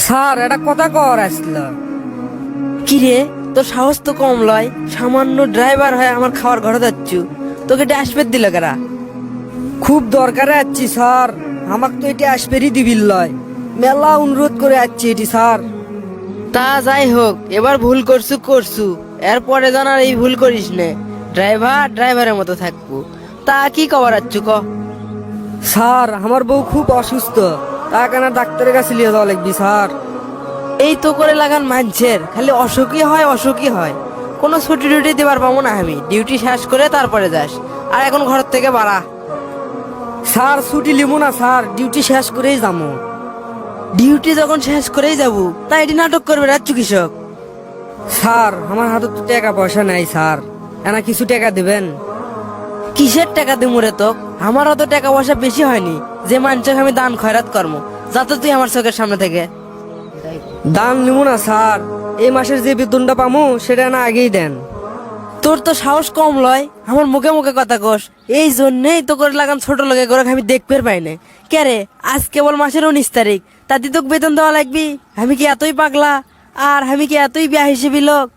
Sir এটা কথা কর আসছিল। কি রে, তোর সাহস তো কম লয়। সামান্য ড্রাইভার হয়ে আমার খাওয়ার ঘরে যাচ্ছ, তোকে ড্যাশপেড দিল কেরা? খুব দরকারে আছি স্যার, আমাকে তো এটা আসবেরই দিবিল লয়। মেলা অনুরোধ করে আসছি এটি স্যার। তা যাই হোক, এবার ভুল করছু এরপরে যেন আর এই ভুল করিস নে। ড্রাইভার ড্রাইভারের মতো থাকবো। তা কি খবর আচ্ছু ক? স্যার আমার বউ খুব অসুস্থ, তা কেন ডাক্তারের কাছে নিয়ে যাওয়া লাগবি স্যার। এই তো করে লাগান মানছের খালি অসুখই হয়। কোনো ছুটি টুটি দেবার পাবো না আমি। ডিউটি শেষ করে তারপরে যাস, আর এখন ঘর থেকে বাড়া। স্যার ছুটি লিব না স্যার, ডিউটি শেষ করেই যাবো। ডিউটি যখন শেষ করেই যাবো, তাই এটি নাটক করবে রাজ্য কৃষক। স্যার আমার হাতে তো টাকা পয়সা নাই স্যার, এনা কিছু টাকা দেবেন? কিসের টাকা দিমু রে তোক? আমার অত টাকা পয়সা বেশি হয়নি যে মানুষকে আমি দান খয়রাত কর্ম। যাতে তুই আমার চোখের সামনে থেকে। দান নিব না স্যার, এই মাসের যে বেতনটা পামু সেটা না আগেই দেন। তোর তো সাহস কম লয়, আমার মুখে মুখে কথা কস। এই জন্যেই তো করে লাগান ছোট লোকে করে আমি দেখতে পাই না। কে রে, আজ কেবল মাসের 19 তারিখ, তাতে তোকে বেতন দেওয়া লাগবি? আমি কি এতই পাগলা? আর আমি কি এতই বিয়া হিসেবে লোক?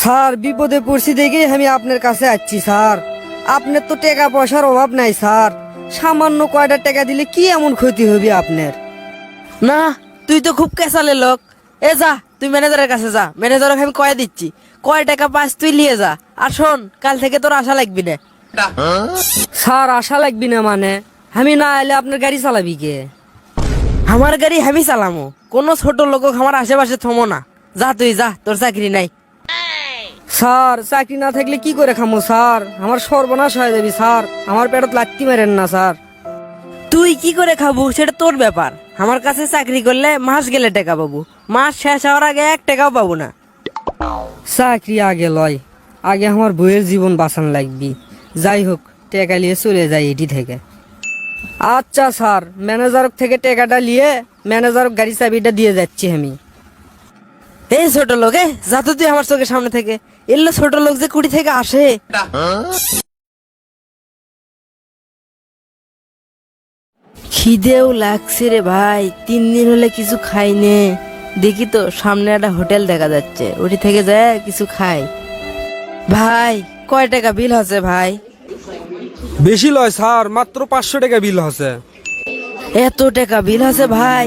স্যার বিপদে পড়ছি দেখেই আমি আপনার কাছে আসছি স্যার। আপনার তো টাকা পয়সার অভাব নাই স্যার, সামান্য কয়টা টাকা দিলে কি এমন ক্ষতি হবে আপনার? না, তুই তো খুব কেসালে লোক। এ যা, তুই ম্যানেজারের কাছে যা, ম্যানেজারকে আমি কয়ে দিচ্ছি। কয় টাকা পাস তুই নিয়ে যা। আর শোন, কাল থেকে তোর আশা লাগবি না। স্যার আশা লাগবি না মানে? আমি না এলে আপনার গাড়ি চালাবি কে? আমার গাড়ি আমি চালামো, কোনো ছোট লোক আমার আশেপাশে থমো না। যা তুই যা, তোর চাকরি নাই। স্যার চাকরি না থাকলে কি করে খামো স্যার? আমার সর্বনাশ হয়ে যাবি স্যার, আমার পেটত লাত্তি মারেন না স্যার। তুই কি করে খাবো সেটা তোর ব্যাপার। আমার কাছে চাকরি করলে মাস গেলে টাকা পাবো, মাস শেষ হওয়ার আগে 1 টাকাও পাবো না। চাকরি আগে লয়, আগে আমার বইয়ের জীবন বাঁচান লাগবি। যাই হোক, টাকা নিয়ে চলে যাই এটি থেকে। আচ্ছা স্যার, ম্যানেজার থেকে টাকাটা নিয়ে ম্যানেজার গাড়ি চাবিটা দিয়ে যাচ্ছি আমি। এই ছোট লোক, যা তো তুই আমার চোখের সামনে থেকে। এলে ছোট লোক যে কুড়ি থেকে আসে। খিদেও লাগছে রে ভাই, 3 দিন হলে কিছু খাই নে। দেখি তো সামনে একটা হোটেল দেখা যাচ্ছে, ওটি থেকে যায় কিছু খাই। ভাই কয় টাকা বিল হচ্ছে ভাই? বেশি লয় স্যার, মাত্র 500 টাকা বিল হচ্ছে। এত টাকা বিল আছে ভাই?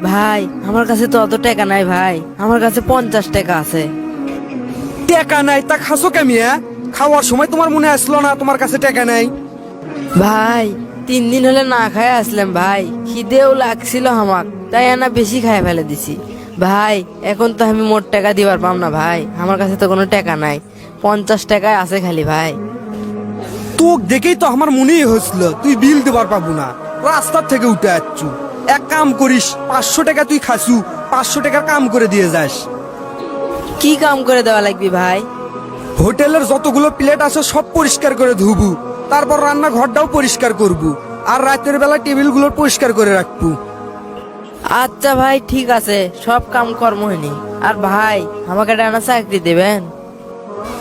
ভাই আমার কাছে তো অত টাকা নাই ভাই, আমার কাছে 50 টাকা আছে। টাকা নাই তা খাসো কেমিয়া? খাওয়ার সময় তোমার মনে আসলো না তোমার কাছে টাকা নাই? ভাই 3 দিন হলে না খায় আসলাম ভাই, খিদেও লাগছিল আমাক, তাই না বেশি খাই ফেলে দিছি। ভাই এখন তো আমি মোট টাকা দিবার পাম না ভাই, আমার কাছে তো কোনো টাকা নাই। 50 টাকায় আছে খালি ভাই। তোক দেখেই তো আমার মনেই হয়েছিল তুই বিল দেবার পাবো না, রাস্তার থেকে উঠে যাচ্ছু। এক কাম করিস, 500 টাকা তুই খাসু, 500 টাকার কাম করে দিয়ে যাস। কি কাম করে দেওয়া লাগবে ভাই? হোটেলের যতগুলো প্লেট আছে সব পরিষ্কার করে ধুবু, তারপর রান্নাঘরটাও পরিষ্কার করবু, আর রাতের বেলা টেবিলগুলো পরিষ্কার করে রাখবু। আচ্ছা ভাই ঠিক আছে, সব কাম কর্ম হয়নি। আর ভাই আমাকে একটা চাকরি দেবেন?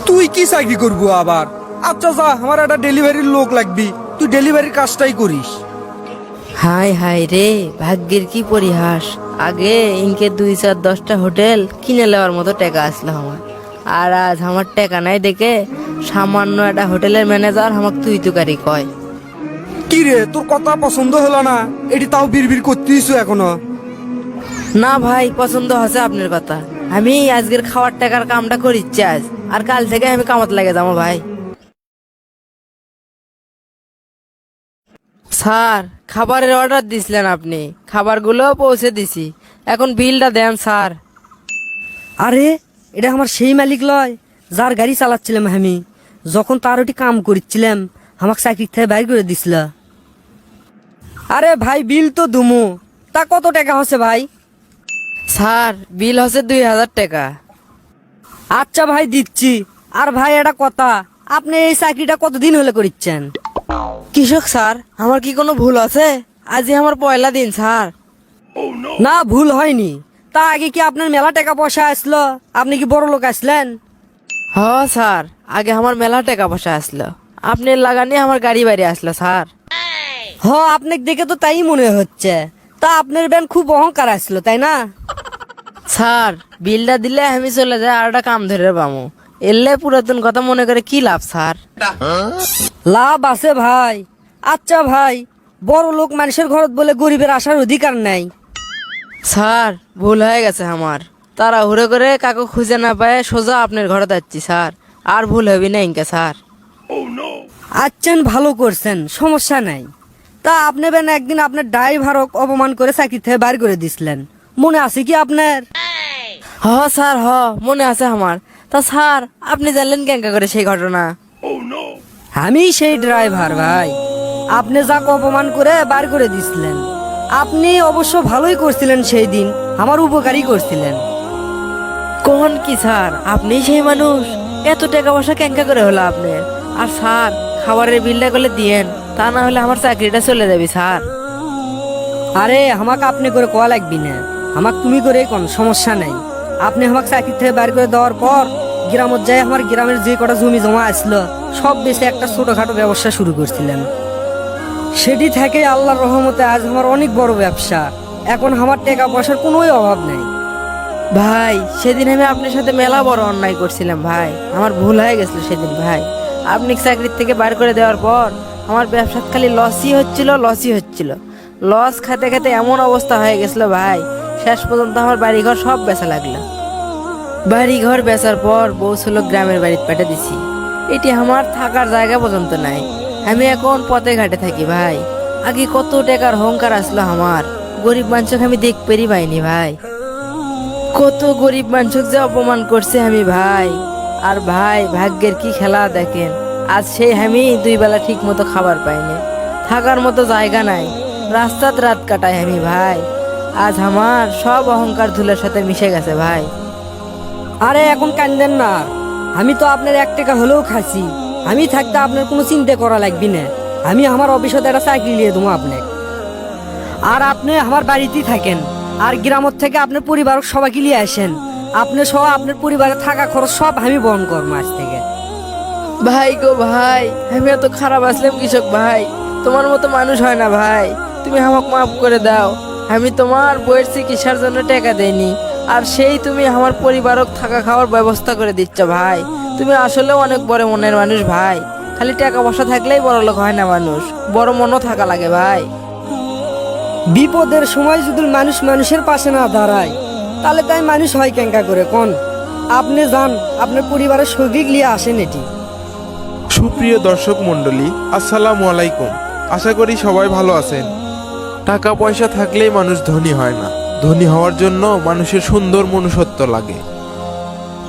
তুই কি চাকরি করবো আবার? আচ্ছা যা, আমার একটা ডেলিভারির লোক লাগবি, তুই ডেলিভারির কাজটাই করিস। হাই হাই রে, ভাগ্যের কি পরিহাস। আগে ইনকে 2-4-10টা হোটেল কিনে নেওয়ার মতো টাকা আসলো আমার, আর আজ আমার টাকা নাই দেখে সামান্য একটা হোটেলের ম্যানেজার আমাকে তুই তুকারি কয়। কি রে, তোর কথা পছন্দ হলো না? এটি তাও বিড়বিড় করতেইছো এখনো? না ভাই, পছন্দ হচ্ছে আপনার কথা। আমি আজকের খাওয়ার টাকার কামটা করিচ্ছি আজ, আর কাল থেকে আমি কামাতে লাগে যাবো ভাই। স্যার খাবারের অর্ডার দিছিলেন আপনি, খাবারগুলো পৌঁছে দিছি, এখন বিলটা দেন স্যার। আরে এটা আমার সেই মালিক লয় যার গাড়ি চালাচ্ছিলাম আমি, যখন তার ওটি কাম করছিলাম আমাকে চাকরি থেকে বাইর করে দিছিল। আরে ভাই বিল তো দুমু, তা কত টাকা হচ্ছে ভাই? স্যার বিল হচ্ছে 2000 টাকা। আচ্ছা ভাই দিচ্ছি। আর ভাই একটা কথা, আপনি এই চাকরিটা কতদিন হলে করিচ্ছেন? কৃষক স্যার, আমার কি কোনো ভুল আছে? আজই আমার পয়লা দিন স্যার। না ভুল হয়নি, তা আগে কি আপনার মেলা টাকা পয়সা আসলো? আপনি কি বড় লোক আসলেন? হ স্যার, আগে আমার মেলা টাকা পয়সা আসলো, আপনার লাগানি আমার গাড়ি বাড়ি আসলো স্যার। হ আপনাকে দেখে তো তাই মনে হচ্ছে। তা আপনার ব্যান খুব অহংকার আসলো তাই না? স্যার বিলটা দিলে আমি চলে যাই আর একটা কাম ধরে পামু। এলে পুরাতন কথা মনে করে কি লাভ স্যার? লাভ আছে ভাই। আচ্ছা ভাই, বড় লোক মানুষের ঘরত বলে গরিবের আসার অধিকার নাই। স্যার ভুল হয়ে গেছে আমার, তারা হুড়ে করে কাকু খুঁজে না পায় সোজা আপনার ঘরে যাচ্ছি স্যার, আর ভুল হবি না ইনকে স্যার। আচ্ছেন, ভালো করছেন, সমস্যা নাই। তা আপনি বেন একদিন আপনার ড্রাইভারক অপমান করে চাকরি থেকে বাইর করে দিছিলেন, মনে আছে কি আপনার? হ স্যার হ, মনে আছে আমার। তা স্যার আপনি জানলেন কেঙ্কা করে সেই ঘটনা? আমি সেই ড্রাইভার ভাই, আপনি যাকে অপমান করে বার করে দিছিলেন। আপনি অবশ্য ভালোই করছিলেন, সেই দিন আমার উপকারই করছিলেন। কোন কি স্যার, আপনি সেই মানুষ? এত টাকা পয়সা কেঙ্কা করে হলো আপনার? আর স্যার খাবারের বিলটা করলে দিয়েন, তা না হলে আমার চাকরিটা চলে যাবে স্যার। আরে আমাকে আপনি করে কোয়া লাগবি না, আমাকে তুমি করে কোন সমস্যা নাই। আপনি আমাকে চাকরি থেকে বাইর করে দেওয়ার পর গ্রামত যাই আমার গ্রামের যে কটা জমি জমা আসলো সব বেশি একটা ছোটখাটো ব্যবসা শুরু করছিলেন। সেটি থেকে আল্লাহর রহমতে আজ আমার অনেক বড় ব্যবসা। এখন আমার টাকা পয়সার কোনোই অভাব নেই। ভাই সেদিন আমি আপনার সাথে মেলা বড় অন্যায় করছিলাম ভাই, আমার ভুল হয়ে গেছিল সেদিন ভাই। আপনি চাকরির থেকে বার করে দেওয়ার পর আমার ব্যবসা খালি লসই হচ্ছিল। লস খেতে খেতে এমন অবস্থা হয়ে গেছিল ভাই, শেষ পর্যন্ত আমার বাড়িঘর সব বেচা লাগলো। বাড়িঘর বেচার পর বউ ছিল গ্রামের বাড়িতে পেটে দিছি। এটি আমার থাকার জায়গা পর্যন্ত নাই। আমি এখন পথে ঘাটে থাকি ভাই। আগে কত টাকার অহংকার আসলো আমার, গরিব মানুষকে আমি দেখতেই পাইনি ভাই। কত গরিব মানুষক যে অপমান করছে আমি ভাই। আর ভাই ভাগ্যের কি খেলা দেখেন, আজ সেই আমি 2 বেলা ঠিক মতো খাবার পাইনি, থাকার মতো জায়গা নাই, রাস্তাত রাত কাটাই আমি ভাই। আজ আমার সব অহংকার ধুলোর সাথে মিশে গেছে ভাই। আরে এখন কান্দেন না, আমি তো আপনার 1 টাকা হলেও খাচ্ছি। আমি থাকতে আপনার কোনো চিন্তা করা লাগবে না। আমি আমার অফিসে একটা চাকরি নিয়ে দেবো আপনাকে। আর আপনি আমার বাড়িতেই থাকেন, আর গ্রামত থেকে আপনার পরিবার সবাইকে নিয়ে আসেন। আপনি সহ আপনার পরিবারের থাকা খরচ সব আমি বহন করবো আজ থেকে। ভাই গো ভাই, আমি এত খারাপ আসলাম কৃষক ভাই, তোমার মতো মানুষ হয় না ভাই। তুমি আমাকে মাফ করে দাও। আমি তোমার বইয়ের চিকিৎসার জন্য টাকা দেইনি, আর সেই তুমি আমার পরিবারক থাকা খাওয়ার ব্যবস্থা করে দিচ্ছ ভাই। তুমি আসলে অনেক বড় মনের মানুষ ভাই। খালি টাকা পয়সা থাকলেই বড় লোক হয় না মানুষ, বড় মনও থাকা লাগে ভাই। বিপদের সময় যদি মানুষ মানুষের পাশে না দাঁড়ায় তাহলে তাই মানুষ হয় কেঙ্কা করে কোন? আপনি যান, আপনার পরিবারের সঙ্গী নিয়ে আসেন এটি। সুপ্রিয় দর্শক মণ্ডলী, আসসালামু আলাইকুম। আশা করি সবাই ভালো আছেন। টাকা পয়সা থাকলেই মানুষ ধনী হয় না, ধনী হওয়ার জন্য মানুষের সুন্দর মনুষ্যত্ব লাগে।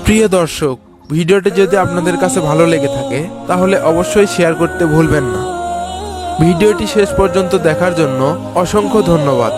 প্রিয় দর্শক, ভিডিওটি যদি আপনাদের কাছে ভালো লেগে থাকে তাহলে অবশ্যই শেয়ার করতে ভুলবেন না। ভিডিওটি শেষ পর্যন্ত দেখার জন্য অসংখ্য ধন্যবাদ।